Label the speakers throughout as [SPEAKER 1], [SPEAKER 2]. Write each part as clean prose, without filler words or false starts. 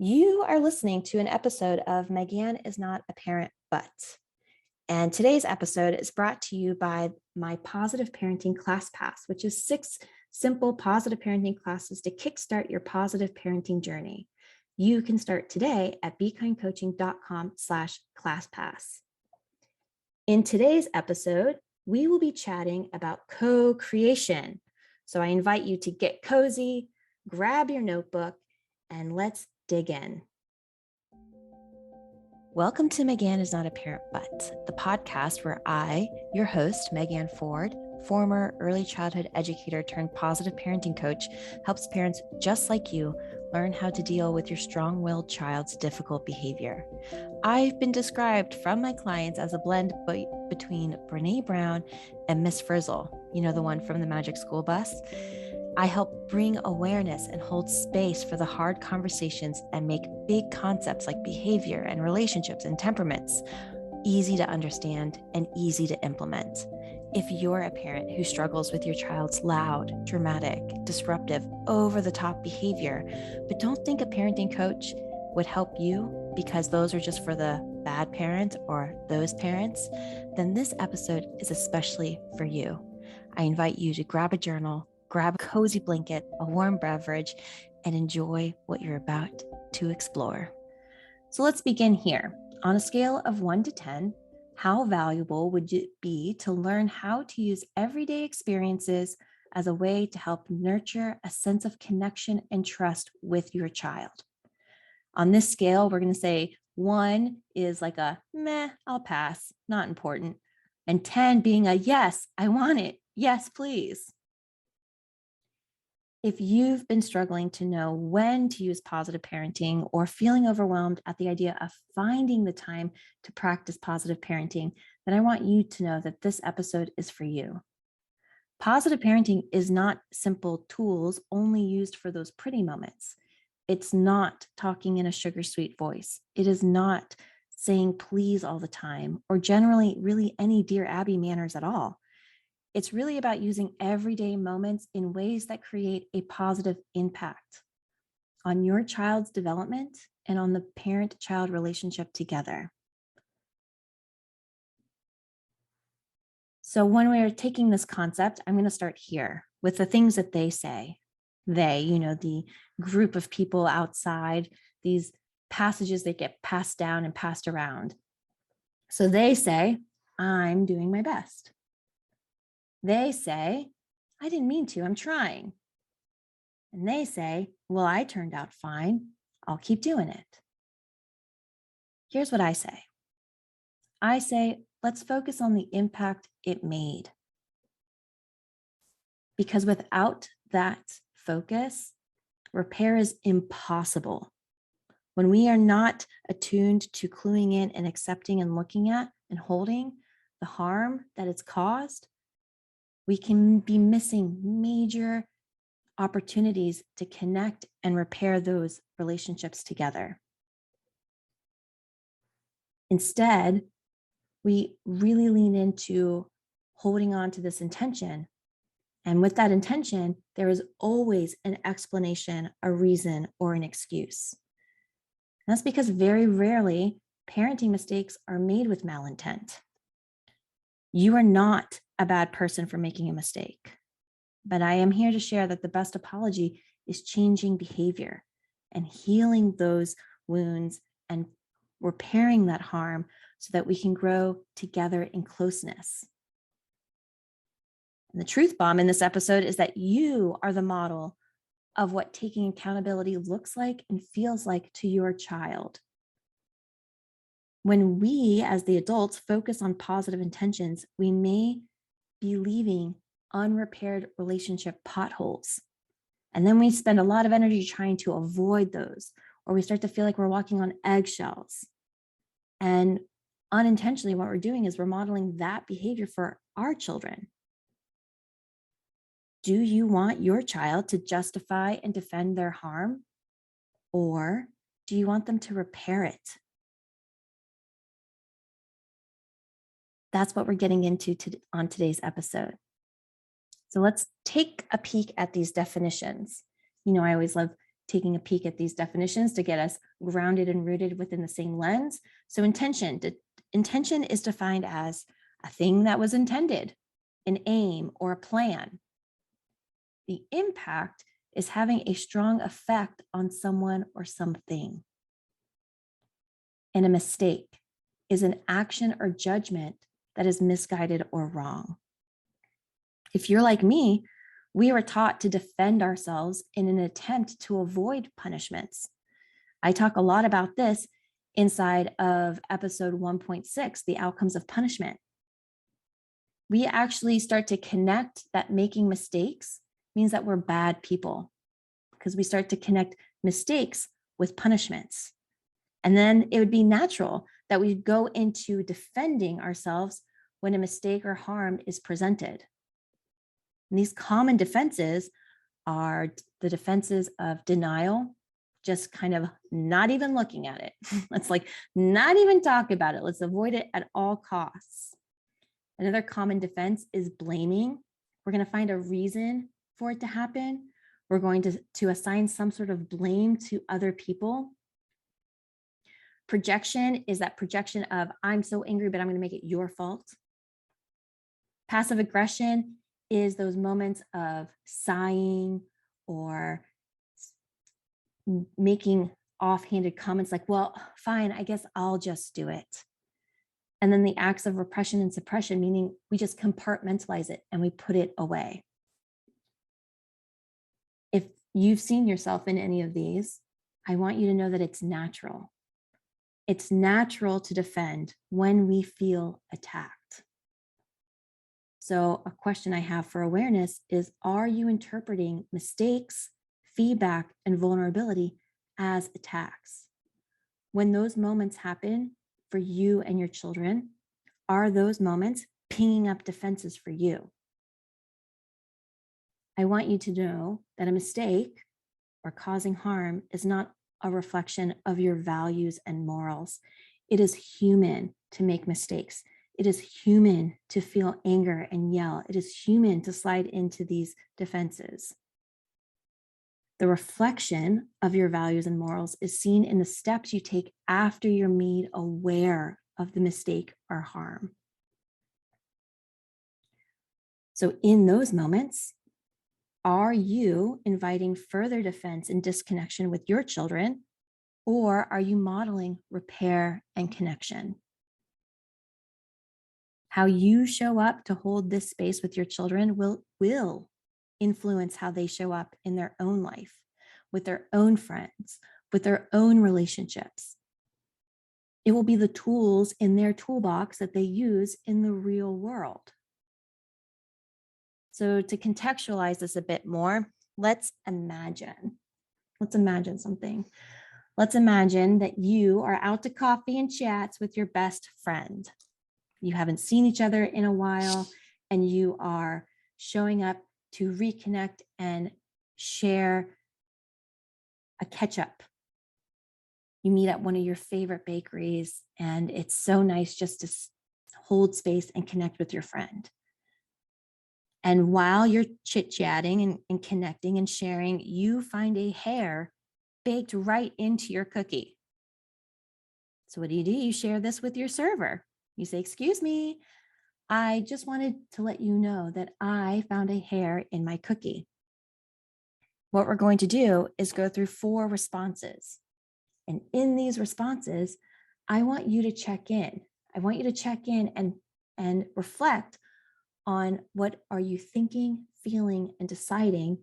[SPEAKER 1] You are listening to an episode of Megan is Not a Parent, But. And today's episode is brought to you by my Positive Parenting Class Pass, which is 6 simple positive parenting classes to kickstart your positive parenting journey. You can start today at bekindcoaching.com/classpass. In today's episode, we will be chatting about co-creation. So I invite you to get cozy, grab your notebook, and let's dig in. Welcome to Megan is Not a Parent, But, the podcast where I, your host, Megan Ford, former early childhood educator turned positive parenting coach, helps parents just like you learn how to deal with your strong-willed child's difficult behavior. I've been described from my clients as a blend between Brene Brown and Miss Frizzle, you know, the one from the Magic School Bus. I help bring awareness and hold space for the hard conversations and make big concepts like behavior and relationships and temperaments easy to understand and easy to implement. If you're a parent who struggles with your child's loud, dramatic, disruptive, over-the-top behavior, but don't think a parenting coach would help you because those are just for the bad parent or those parents, then this episode is especially for you. I invite you to grab a journal, grab a cozy blanket, a warm beverage, and enjoy what you're about to explore. So let's begin here. On a scale of 1 to 10, how valuable would it be to learn how to use everyday experiences as a way to help nurture a sense of connection and trust with your child? On this scale, we're going to say 1 is like a meh, I'll pass, not important, and 10 being a yes, I want it, yes, please. If you've been struggling to know when to use positive parenting or feeling overwhelmed at the idea of finding the time to practice positive parenting, then I want you to know that this episode is for you. Positive parenting is not simple tools only used for those pretty moments. It's not talking in a sugar sweet voice. It is not saying please all the time or generally really any Dear Abby manners at all. It's really about using everyday moments in ways that create a positive impact on your child's development and on the parent-child relationship together. So when we're taking this concept, I'm going to start here with the things that they say. They, the group of people outside, these passages that get passed down and passed around. So they say, I'm doing my best. They say, I didn't mean to, I'm trying. And they say, well, I turned out fine, I'll keep doing it. Here's what I say. I say, let's focus on the impact it made. Because without that focus, repair is impossible. When we are not attuned to cluing in and accepting and looking at and holding the harm that it's caused, we can be missing major opportunities to connect and repair those relationships together. Instead, we really lean into holding on to this intention. And with that intention, there is always an explanation, a reason, or an excuse. And that's because very rarely parenting mistakes are made with malintent. You are not a bad person for making a mistake. But I am here to share that the best apology is changing behavior and healing those wounds and repairing that harm so that we can grow together in closeness. And the truth bomb in this episode is that you are the model of what taking accountability looks like and feels like to your child. When we, as the adults, focus on positive intentions, we may be leaving unrepaired relationship potholes. And then we spend a lot of energy trying to avoid those, or we start to feel like we're walking on eggshells. And unintentionally, what we're doing is we're modeling that behavior for our children. Do you want your child to justify and defend their harm? Or do you want them to repair it? That's what we're getting into on today's episode. So let's take a peek at these definitions. I always love taking a peek at these definitions to get us grounded and rooted within the same lens. So intention is defined as a thing that was intended, an aim or a plan. The impact is having a strong effect on someone or something. And a mistake is an action or judgment that is misguided or wrong. If you're like me, we were taught to defend ourselves in an attempt to avoid punishments. I talk a lot about this inside of episode 1.6, the outcomes of punishment. We actually start to connect that making mistakes means that we're bad people, because we start to connect mistakes with punishments. And then it would be natural that we go into defending ourselves when a mistake or harm is presented. And these common defenses are the defenses of denial, just kind of not even looking at it. Let's not even talk about it. Let's avoid it at all costs. Another common defense is blaming. We're going to find a reason for it to happen. We're going to assign some sort of blame to other people. Projection is that projection of, I'm so angry, but I'm going to make it your fault. Passive aggression is those moments of sighing or making offhanded comments like, well, fine, I guess I'll just do it. And then the acts of repression and suppression, meaning we just compartmentalize it and we put it away. If you've seen yourself in any of these, I want you to know that it's natural. It's natural to defend when we feel attacked. So a question I have for awareness is, are you interpreting mistakes, feedback, and vulnerability as attacks? When those moments happen for you and your children, are those moments pinging up defenses for you? I want you to know that a mistake or causing harm is not a reflection of your values and morals. It is human to make mistakes. It is human to feel anger and yell. It is human to slide into these defenses. The reflection of your values and morals is seen in the steps you take after you're made aware of the mistake or harm. So in those moments, are you inviting further defense and disconnection with your children, or are you modeling repair and connection? How you show up to hold this space with your children will influence how they show up in their own life, with their own friends, with their own relationships. It will be the tools in their toolbox that they use in the real world. So to contextualize this a bit more, let's imagine something. Let's imagine that you are out to coffee and chats with your best friend. You haven't seen each other in a while, and you are showing up to reconnect and share a catch-up. You meet at one of your favorite bakeries, and it's so nice just to hold space and connect with your friend. And while you're chit-chatting and connecting and sharing, you find a hair baked right into your cookie. So what do? You share this with your server. You say, excuse me, I just wanted to let you know that I found a hair in my cookie. What we're going to do is go through 4 responses. And in these responses, I want you to check in. I want you to check in and reflect on what are you thinking, feeling, and deciding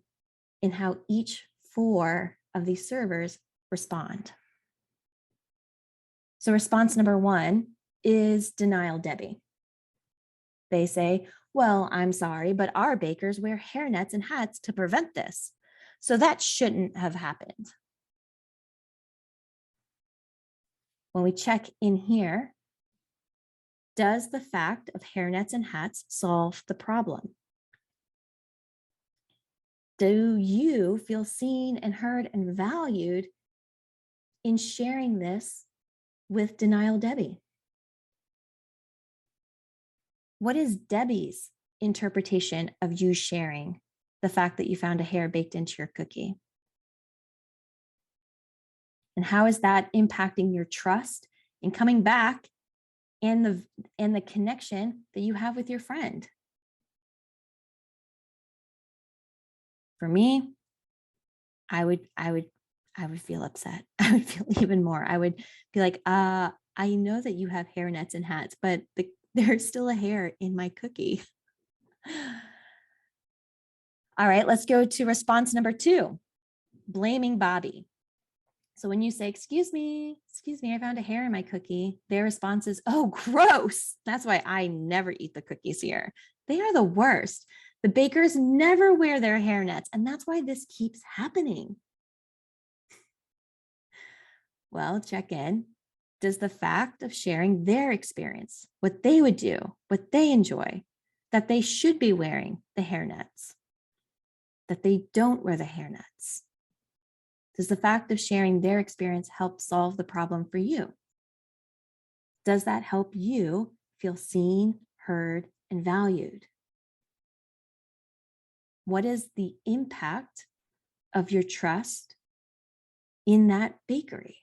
[SPEAKER 1] in how each 4 of these servers respond. So response number 1 is denial Debbie. They say, well, I'm sorry, but our bakers wear hairnets and hats to prevent this. So that shouldn't have happened. When we check in here, does the fact of hairnets and hats solve the problem? Do you feel seen and heard and valued in sharing this with denial Debbie? What is Debbie's interpretation of you sharing the fact that you found a hair baked into your cookie? And how is that impacting your trust and coming back and the connection that you have with your friend? For me, I would feel upset. I would feel even more. I would be like, I know that you have hair nets and hats, but there's still a hair in my cookie. All right, let's go to response number 2, blaming Bobby. So when you say, excuse me, I found a hair in my cookie, their response is, oh, gross. That's why I never eat the cookies here. They are the worst. The bakers never wear their hair nets, and that's why this keeps happening. Well, check in. Does the fact of sharing their experience, what they would do, what they enjoy, that they should be wearing the hair nets, that they don't wear the hair nets, does the fact of sharing their experience help solve the problem for you? Does that help you feel seen, heard, and valued? What is the impact of your trust in that bakery?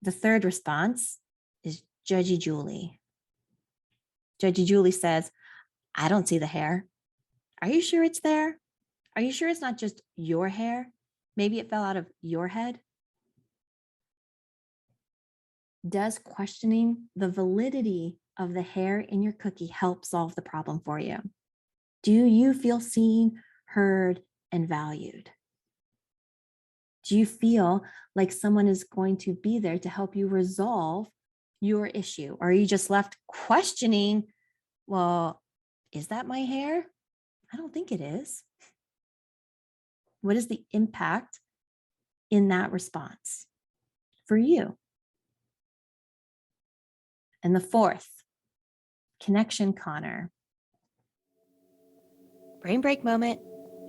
[SPEAKER 1] The third response is Judgy Julie. Judgy Julie says, I don't see the hair. Are you sure it's there? Are you sure it's not just your hair? Maybe it fell out of your head? Does questioning the validity of the hair in your cookie help solve the problem for you? Do you feel seen, heard, and valued? Do you feel like someone is going to be there to help you resolve your issue? Or are you just left questioning, well, is that my hair? I don't think it is. What is the impact in that response for you? And the fourth, connection Connor. Brain break moment.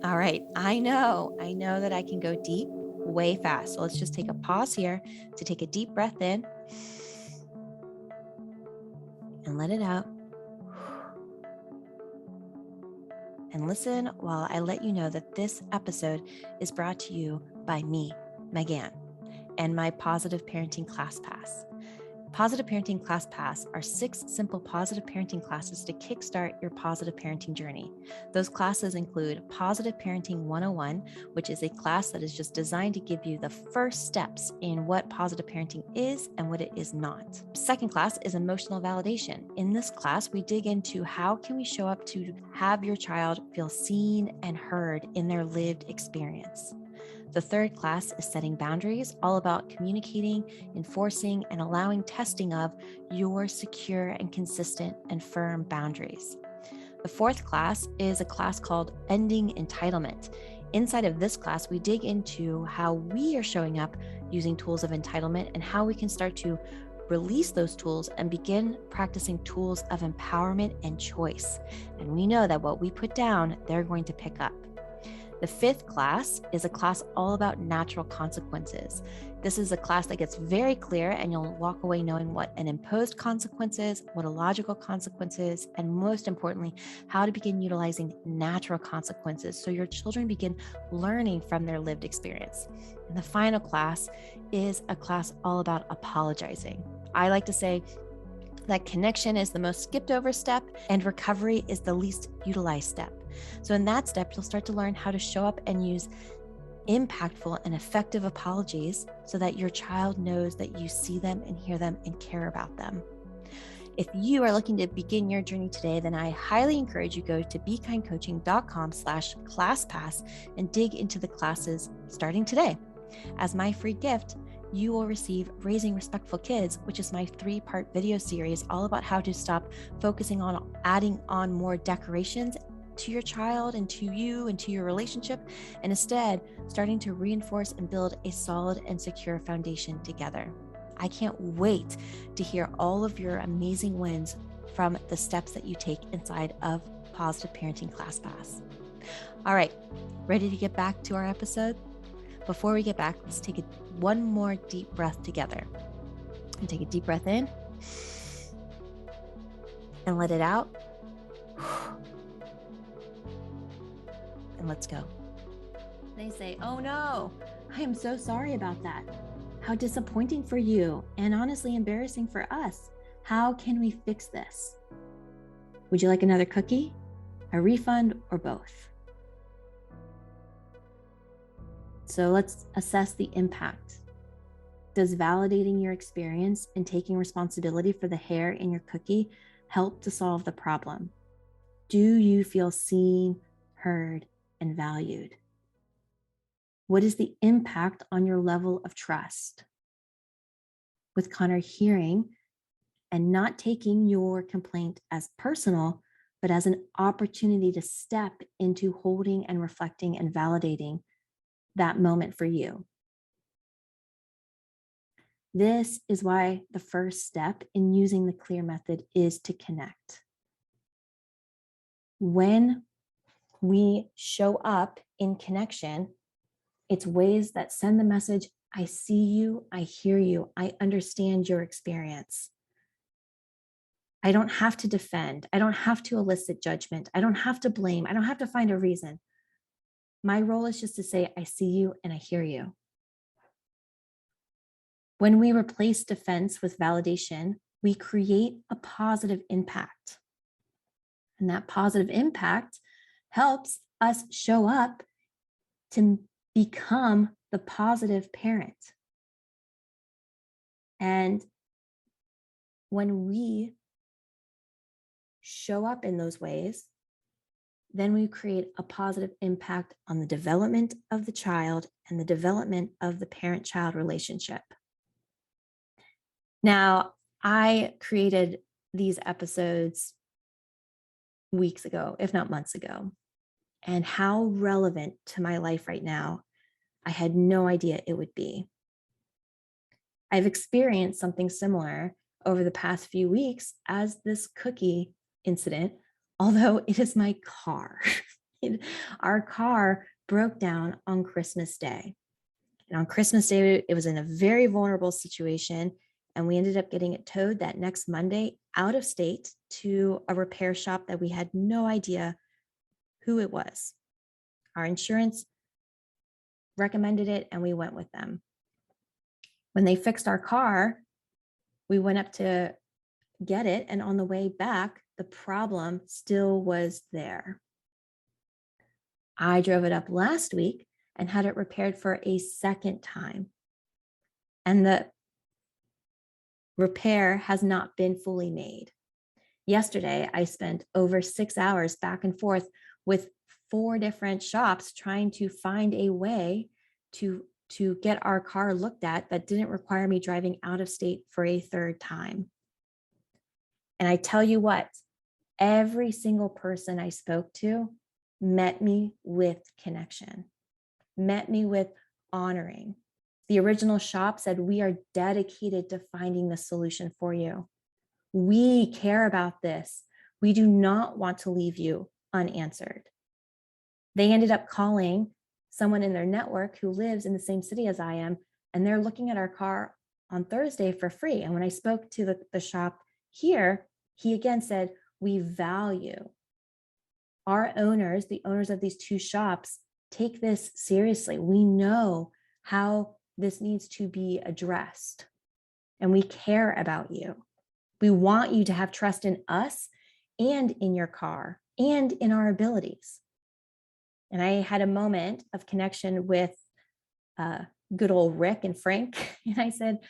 [SPEAKER 1] All right, I know that I can go deep way fast. So let's just take a pause here to take a deep breath in and let it out. And listen while I let you know that this episode is brought to you by me, Megan, and my Positive Parenting Class Pass. Positive Parenting Class Pass are 6 simple positive parenting classes to kickstart your positive parenting journey. Those classes include Positive Parenting 101, which is a class that is just designed to give you the first steps in what positive parenting is and what it is not. Second class is Emotional Validation. In this class, we dig into how can we show up to have your child feel seen and heard in their lived experience. The third class is Setting Boundaries, all about communicating, enforcing, and allowing testing of your secure and consistent and firm boundaries. The fourth class is a class called Ending Entitlement. Inside of this class, we dig into how we are showing up using tools of entitlement and how we can start to release those tools and begin practicing tools of empowerment and choice. And we know that what we put down, they're going to pick up. The fifth class is a class all about natural consequences. This is a class that gets very clear and you'll walk away knowing what an imposed consequence is, what a logical consequence is, and most importantly, how to begin utilizing natural consequences so your children begin learning from their lived experience. And the final class is a class all about apologizing. I like to say that connection is the most skipped over step and recovery is the least utilized step. So in that step, you'll start to learn how to show up and use impactful and effective apologies so that your child knows that you see them and hear them and care about them. If you are looking to begin your journey today, then I highly encourage you go to bekindcoaching.com/classpass and dig into the classes starting today. As my free gift, you will receive Raising Respectful Kids, which is my 3-part video series all about how to stop focusing on adding on more decorations to your child and to you and to your relationship, and instead starting to reinforce and build a solid and secure foundation together. I can't wait to hear all of your amazing wins from the steps that you take inside of Positive Parenting Class Pass. All right, ready to get back to our episode? Before we get back, let's take one more deep breath together. And take a deep breath in and let it out. And let's go. They say, "Oh no, I am so sorry about that. How disappointing for you, and honestly embarrassing for us. How can we fix this? Would you like another cookie, a refund, or both?" So let's assess the impact. Does validating your experience and taking responsibility for the hair in your cookie help to solve the problem? Do you feel seen, heard, and valued? What is the impact on your level of trust? With Connor hearing and not taking your complaint as personal, but as an opportunity to step into holding and reflecting and validating that moment for you. This is why the first step in using the CLEAR method is to connect. When we show up in connection, it's ways that send the message, I see you, I hear you, I understand your experience. I don't have to defend. I don't have to elicit judgment. I don't have to blame. I don't have to find a reason. My role is just to say, I see you and I hear you. When we replace defense with validation, we create a positive impact. And that positive impact helps us show up to become the positive parent. And when we show up in those ways, then we create a positive impact on the development of the child and the development of the parent-child relationship. Now, I created these episodes weeks ago, if not months ago, and how relevant to my life right now, I had no idea it would be. I've experienced something similar over the past few weeks as this cookie incident, although it is my car. Our car broke down on Christmas Day. And on Christmas Day, it was in a very vulnerable situation. And we ended up getting it towed that next Monday out of state to a repair shop that we had no idea who it was. Our insurance recommended it and we went with them. When they fixed our car, we went up to get it. And on the way back, the problem still was there. I drove it up last week and had it repaired for a second time. And the repair has not been fully made. Yesterday, I spent over 6 hours back and forth with 4 different shops trying to find a way to get our car looked at that didn't require me driving out of state for a third time. And I tell you what, every single person I spoke to met me with connection, met me with honoring. The original shop said, we are dedicated to finding the solution for you. We care about this. We do not want to leave you unanswered. They ended up calling someone in their network who lives in the same city as I am, and they're looking at our car on Thursday for free. And when I spoke to the shop here, he again said, we value our owners, the owners of these 2 shops, take this seriously. We know how this needs to be addressed, and we care about you. We want you to have trust in us and in your car and in our abilities. And I had a moment of connection with good old Rick and Frank. And I said,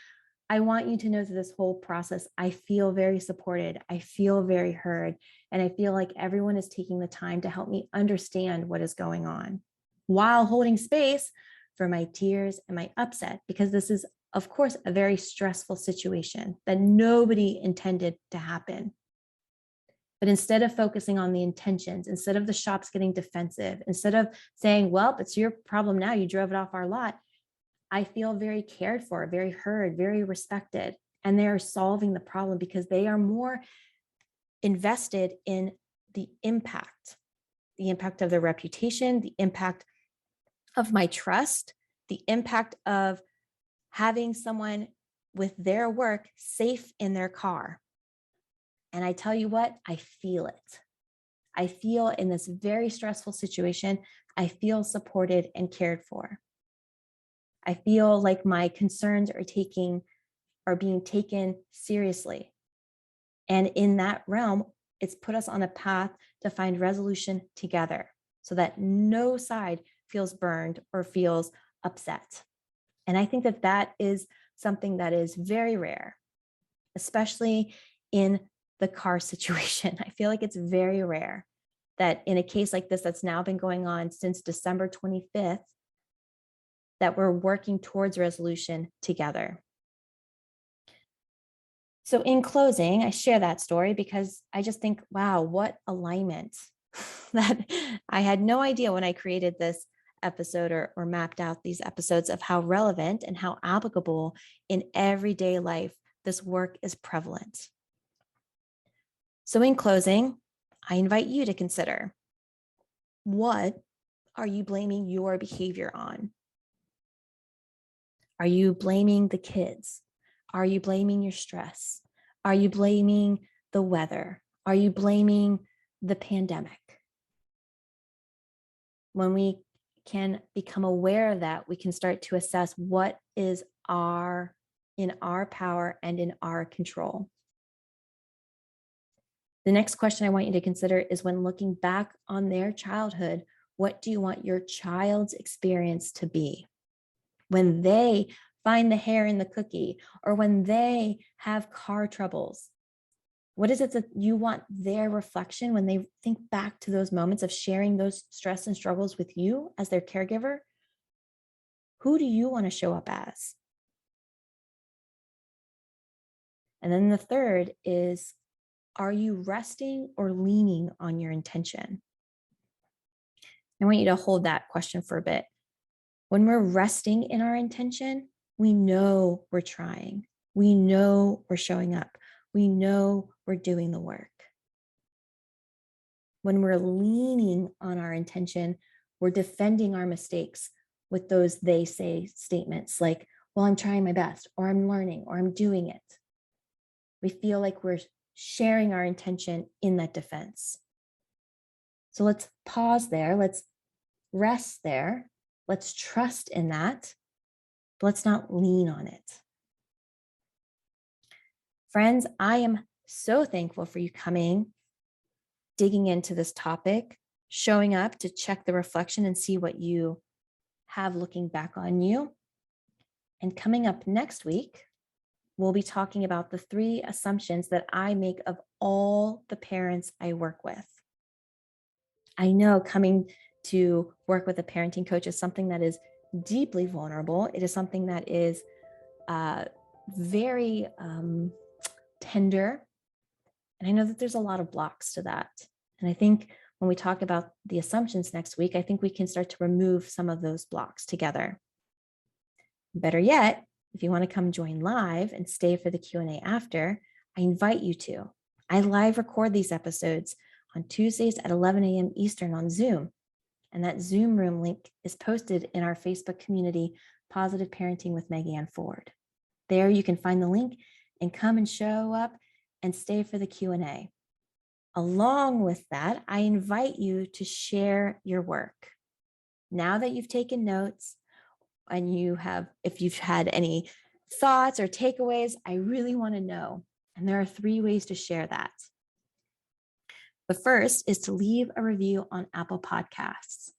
[SPEAKER 1] I want you to know through this whole process, I feel very supported. I feel very heard. And I feel like everyone is taking the time to help me understand what is going on while holding space for my tears and my upset, because this is, of course, a very stressful situation that nobody intended to happen. But instead of focusing on the intentions, instead of the shops getting defensive, instead of saying, well, it's your problem now, you drove it off our lot, I feel very cared for, very heard, very respected. And they are solving the problem because they are more invested in the impact of their reputation, the impact of my trust, the impact of having someone with their work safe in their car. And I tell you what, I feel it. I feel in this very stressful situation, I feel supported and cared for. I feel like my concerns are being taken seriously. And in that realm, it's put us on a path to find resolution together so that no side feels burned or feels upset. And I think that that is something that is very rare, especially in the car situation. I feel like it's very rare that in a case like this that's now been going on since December 25th, that we're working towards resolution together. So in closing, I share that story because I just think, wow, what alignment that I had no idea when I created this episode or mapped out these episodes of how relevant and how applicable in everyday life this work is prevalent. So in closing, I invite you to consider, what are you blaming your behavior on? Are you blaming the kids? Are you blaming your stress? Are you blaming the weather? Are you blaming the pandemic? When we can become aware of that, we can start to assess what is in our power and in our control. The next question I want you to consider is, when looking back on their childhood, what do you want your child's experience to be? When they find the hair in the cookie, or when they have car troubles, what is it that you want their reflection when they think back to those moments of sharing those stress and struggles with you as their caregiver? Who do you want to show up as? And then the third is, are you resting or leaning on your intention? I want you to hold that question for a bit. When we're resting in our intention, we know we're trying. We know we're showing up. We know we're doing the work. When we're leaning on our intention, we're defending our mistakes with those they say statements like, well, I'm trying my best, or I'm learning, or I'm doing it. We feel like we're sharing our intention in that defense. So let's pause there. Let's rest there. Let's trust in that. But let's not lean on it. Friends, I am so thankful for you coming, digging into this topic, showing up to check the reflection and see what you have looking back on you. And coming up next week, we'll be talking about the 3 assumptions that I make of all the parents I work with. I know coming to work with a parenting coach is something that is deeply vulnerable. It is something that is very tender. And I know that there's a lot of blocks to that. And I think when we talk about the assumptions next week, I think we can start to remove some of those blocks together. Better yet, if you want to come join live and stay for the Q&A after, I invite you to. I live record these episodes on Tuesdays at 11 a.m. Eastern on Zoom. And that Zoom room link is posted in our Facebook community, Positive Parenting with Megan Ford. There you can find the link and come and show up and stay for the Q&A. Along with that, I invite you to share your work. Now that you've taken notes and if you've had any thoughts or takeaways, I really want to know. And there are 3 ways to share that. The first is to leave a review on Apple Podcasts.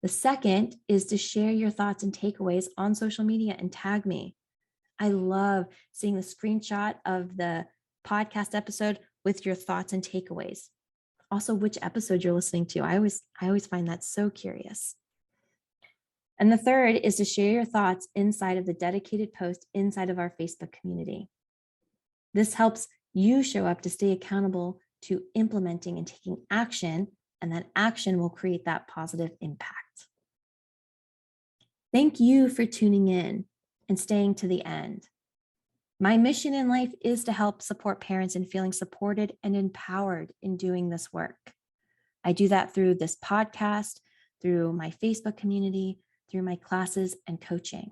[SPEAKER 1] The second is to share your thoughts and takeaways on social media and tag me. I love seeing the screenshot of the podcast episode with your thoughts and takeaways. Also, which episode you're listening to. I always find that so curious. And the third is to share your thoughts inside of the dedicated post inside of our Facebook community. This helps you show up to stay accountable to implementing and taking action, and that action will create that positive impact. Thank you for tuning in and staying to the end. My mission in life is to help support parents in feeling supported and empowered in doing this work. I do that through this podcast, through my Facebook community, through my classes and coaching.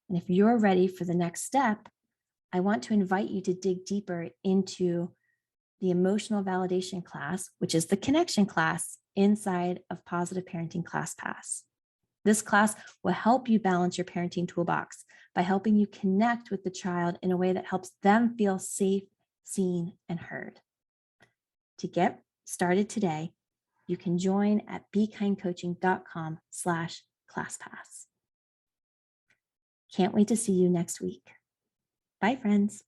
[SPEAKER 1] And if you're ready for the next step, I want to invite you to dig deeper into the emotional validation class, which is the connection class inside of Positive Parenting ClassPass. This class will help you balance your parenting toolbox by helping you connect with the child in a way that helps them feel safe, seen, and heard. To get started today, you can join at bekindcoaching.com/ClassPass. Can't wait to see you next week. Bye, friends.